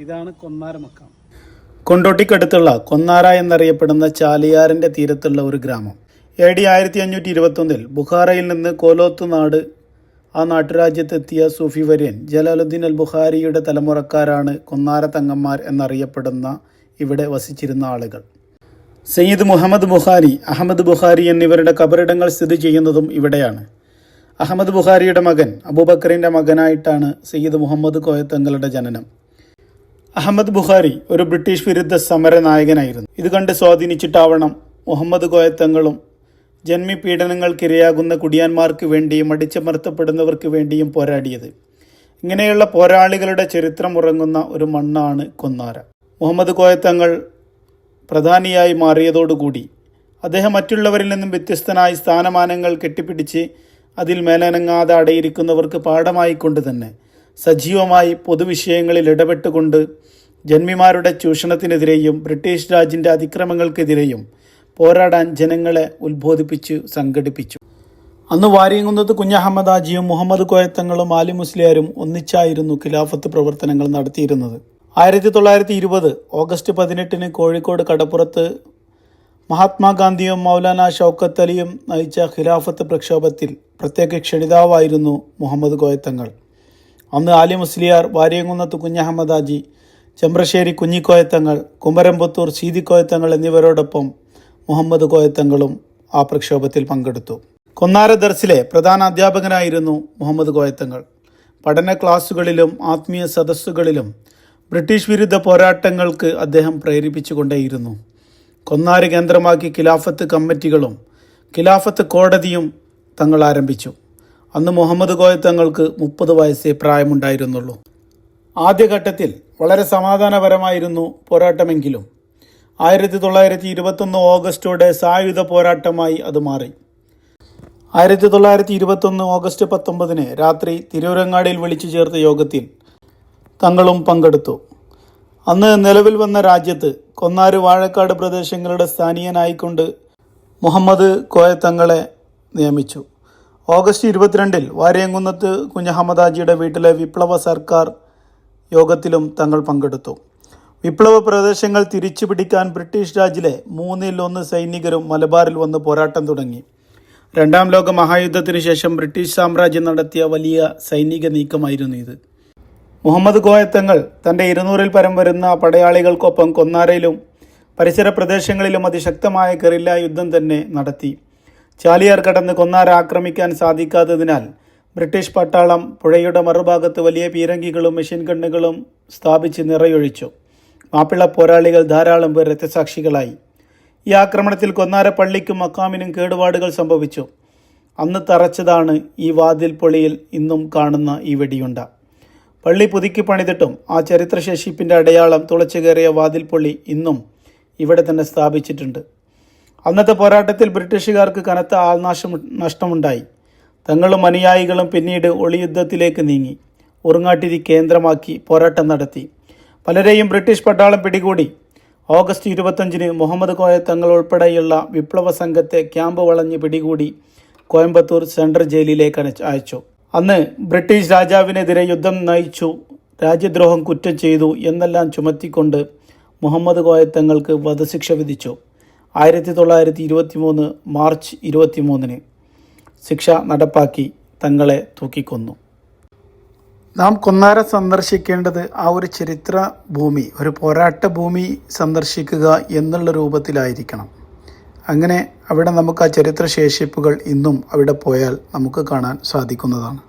ഇതാണ് കൊന്നാര മക്കാം. കൊണ്ടോട്ടിക്കടുത്തുള്ള കൊന്നാര എന്നറിയപ്പെടുന്ന ചാലിയാറിൻ്റെ തീരത്തുള്ള ഒരു ഗ്രാമം. AD 1521 ബുഖാറയിൽ നിന്ന് കോലോത്ത് നാട് ആ നാട്ടുരാജ്യത്തെത്തിയ സൂഫി വര്യൻ ജലാലുദ്ദീൻ അൽ ബുഖാരിയുടെ തലമുറക്കാരാണ് കൊന്നാര തങ്ങന്മാർ എന്നറിയപ്പെടുന്ന ഇവിടെ വസിച്ചിരുന്ന ആളുകൾ. സയ്യിദ് മുഹമ്മദ് ബുഖാരി, അഹമ്മദ് ബുഖാരി എന്നിവരുടെ കബറിടങ്ങൾ സ്ഥിതി ചെയ്യുന്നതും ഇവിടെയാണ്. അഹമ്മദ് ബുഖാരിയുടെ മകൻ അബൂബക്കറിൻ്റെ മകനായിട്ടാണ് സയ്യിദ് മുഹമ്മദ് കോയത്തങ്ങളുടെ ജനനം. അഹമ്മദ് ബുഖാരി ഒരു ബ്രിട്ടീഷ് വിരുദ്ധ സമര നായകനായിരുന്നു. ഇത് കണ്ട് സ്വാധീനിച്ചിട്ടാവണം മുഹമ്മദ് കോയത്തങ്ങളും ജന്മിപീഡനങ്ങൾക്കിരയാകുന്ന കുടിയാന്മാർക്ക് വേണ്ടിയും അടിച്ചമർത്തപ്പെടുന്നവർക്ക് വേണ്ടിയും പോരാടിയത്. ഇങ്ങനെയുള്ള പോരാളികളുടെ ചരിത്രം ഉറങ്ങുന്ന ഒരു മണ്ണാണ് കൊന്നാര. മുഹമ്മദ് കോയത്തങ്ങൾ പ്രധാനിയായി മാറിയതോടുകൂടി അദ്ദേഹം മറ്റുള്ളവരിൽ നിന്നും വ്യത്യസ്തനായി സ്ഥാനമാനങ്ങൾ കെട്ടിപ്പിടിച്ച് അതിൽ മേലനങ്ങാതെ അടയിരിക്കുന്നവർക്ക് പാഠമായിക്കൊണ്ട് തന്നെ സജീവമായി പൊതുവിഷയങ്ങളിൽ ഇടപെട്ടുകൊണ്ട് ജന്മിമാരുടെ ചൂഷണത്തിനെതിരെയും ബ്രിട്ടീഷ് രാജിൻ്റെ അതിക്രമങ്ങൾക്കെതിരെയും പോരാടാൻ ജനങ്ങളെ ഉത്ബോധിപ്പിച്ചു സംഘടിപ്പിച്ചു. അന്ന് വാര്യംകുന്നത്ത് കുഞ്ഞഹമ്മദ് ഹാജിയും മുഹമ്മദ് കോയത്തങ്ങളും ആലി മുസ്ലിയാരും ഒന്നിച്ചായിരുന്നു ഖിലാഫത്ത് പ്രവർത്തനങ്ങൾ നടത്തിയിരുന്നത്. 1920 ഓഗസ്റ്റ് 18 കോഴിക്കോട് കടപ്പുറത്ത് മഹാത്മാഗാന്ധിയും മൗലാന ഷൗക്കത്ത് അലിയും നയിച്ച ഖിലാഫത്ത് പ്രക്ഷോഭത്തിൽ പ്രത്യേക ക്ഷണിതാവായിരുന്നു മുഹമ്മദ് കോയത്തങ്ങൾ. അന്ന് ആലി മുസ്ലിയാർ, വാര്യംകുന്നത്ത് കുഞ്ഞഹമ്മദ് ഹാജി, ചെമ്പ്രശ്ശേരി കുഞ്ഞിക്കോയത്തങ്ങൾ, കുമരംപുത്തൂർ സീതിക്കോയത്തങ്ങൾ എന്നിവരോടൊപ്പം മുഹമ്മദ് കോയത്തങ്ങളും ആ പ്രക്ഷോഭത്തിൽ പങ്കെടുത്തു. കൊന്നാര ദർസിലെ പ്രധാന അധ്യാപകനായിരുന്നു മുഹമ്മദ് കോയത്തങ്ങൾ. പഠന ക്ലാസുകളിലും ആത്മീയ സദസ്സുകളിലും ബ്രിട്ടീഷ് വിരുദ്ധ പോരാട്ടങ്ങൾക്ക് അദ്ദേഹം പ്രേരിപ്പിച്ചുകൊണ്ടേയിരുന്നു. കൊന്നാര കേന്ദ്രമാക്കി ഖിലാഫത്ത് കമ്മിറ്റികളും ഖിലാഫത്ത് കോടതിയും തങ്ങൾ ആരംഭിച്ചു. അന്ന് മുഹമ്മദ് കോയത്തങ്ങൾക്ക് 30 വയസ്സേ പ്രായമുണ്ടായിരുന്നുള്ളൂ. ആദ്യഘട്ടത്തിൽ വളരെ സമാധാനപരമായിരുന്നു പോരാട്ടമെങ്കിലും 1921 ഓഗസ്റ്റോടെ സായുധ പോരാട്ടമായി അത് മാറി. 1921 ഓഗസ്റ്റ് 19 രാത്രി തിരൂരങ്ങാടിയിൽ വിളിച്ചു ചേർത്ത യോഗത്തിൽ തങ്ങളും പങ്കെടുത്തു. അന്ന് നിലവിൽ വന്ന രാജ്യത്ത് കൊന്നാര് വാഴക്കാട് പ്രദേശങ്ങളുടെ സ്ഥാനീയനായിക്കൊണ്ട് മുഹമ്മദ് കോയത്തങ്ങളെ നിയമിച്ചു. ഓഗസ്റ്റ് 22 വാര്യംകുന്നത്ത് കുഞ്ഞഹമ്മദ് ഹാജിയുടെ വീട്ടിലെ വിപ്ലവ സർക്കാർ യോഗത്തിലും തങ്ങൾ പങ്കെടുത്തു. വിപ്ലവ പ്രദേശങ്ങൾ തിരിച്ചു പിടിക്കാൻ ബ്രിട്ടീഷ് രാജിലെ 1/3 സൈനികരും മലബാറിൽ വന്ന് പോരാട്ടം തുടങ്ങി. 2ാം ലോക മഹായുദ്ധത്തിന് ശേഷം ബ്രിട്ടീഷ് സാമ്രാജ്യം നടത്തിയ വലിയ സൈനിക നീക്കമായിരുന്നു ഇത്. മുഹമ്മദ് കോയത്തങ്ങൾ തൻ്റെ 200-ൽ പരം വരുന്ന പടയാളികൾക്കൊപ്പം കൊന്നാരയിലും പരിസര പ്രദേശങ്ങളിലും അതിശക്തമായ ഗറില്ല യുദ്ധം തന്നെ നടത്തി. ചാലിയാർ കടന്ന് കൊന്നാര ആക്രമിക്കാൻ സാധിക്കാത്തതിനാൽ ബ്രിട്ടീഷ് പട്ടാളം പുഴയുടെ മറുഭാഗത്ത് വലിയ പീരങ്കികളും മെഷീൻ ഗണ്ണുകളും സ്ഥാപിച്ച് നിറയൊഴിച്ചു. മാപ്പിള പോരാളികൾ ധാരാളം പേർ രക്തസാക്ഷികളായി. ഈ ആക്രമണത്തിൽ കൊന്നാര പള്ളിക്കും മക്കാമിനും കേടുപാടുകൾ സംഭവിച്ചു. അന്ന് തറച്ചതാണ് ഈ വാതിൽ പൊളിയിൽ ഇന്നും കാണുന്ന ഈ വെടിയുണ്ട. പള്ളി പുതുക്കി പണിതിട്ടും ആ ചരിത്രശേഷിപ്പിൻ്റെ അടയാളം തുളച്ചു കയറിയ വാതിൽ പൊള്ളി ഇന്നും ഇവിടെ തന്നെ സ്ഥാപിച്ചിട്ടുണ്ട്. അന്നത്തെ പോരാട്ടത്തിൽ ബ്രിട്ടീഷുകാർക്ക് കനത്ത നഷ്ടമുണ്ടായി. തങ്ങളും അനുയായികളും പിന്നീട് ഒളിയുദ്ധത്തിലേക്ക് നീങ്ങി ഉറങ്ങാട്ടിരി കേന്ദ്രമാക്കി പോരാട്ടം നടത്തി. പലരെയും ബ്രിട്ടീഷ് പട്ടാളം പിടികൂടി. ഓഗസ്റ്റ് 25 മുഹമ്മദ് കോയത്തങ്ങൾ ഉൾപ്പെടെയുള്ള വിപ്ലവ സംഘത്തെ ക്യാമ്പ് വളഞ്ഞ് പിടികൂടി കോയമ്പത്തൂർ സെൻട്രൽ ജയിലിലേക്ക് അയച്ചു. അന്ന് ബ്രിട്ടീഷ് രാജാവിനെതിരെ യുദ്ധം നയിച്ചു, രാജ്യദ്രോഹം കുറ്റം ചെയ്തു എന്നെല്ലാം ചുമത്തിക്കൊണ്ട് മുഹമ്മദ് കോയത്തങ്ങൾക്ക് വധശിക്ഷ വിധിച്ചു. 1923 മാർച്ച് 23 ശിക്ഷ നടപ്പാക്കി തങ്ങളെ തൂക്കിക്കൊന്നു. നാം കൊന്നാര സന്ദർശിക്കേണ്ടത് ആ ഒരു ചരിത്ര ഭൂമി, ഒരു പോരാട്ട ഭൂമി സന്ദർശിക്കുക എന്നുള്ള രൂപത്തിലായിരിക്കണം. അങ്ങനെ അവിടെ നമുക്ക് ആ ചരിത്ര ശേഷിപ്പുകൾ ഇന്നും അവിടെ പോയാൽ നമുക്ക് കാണാൻ സാധിക്കുന്നതാണ്.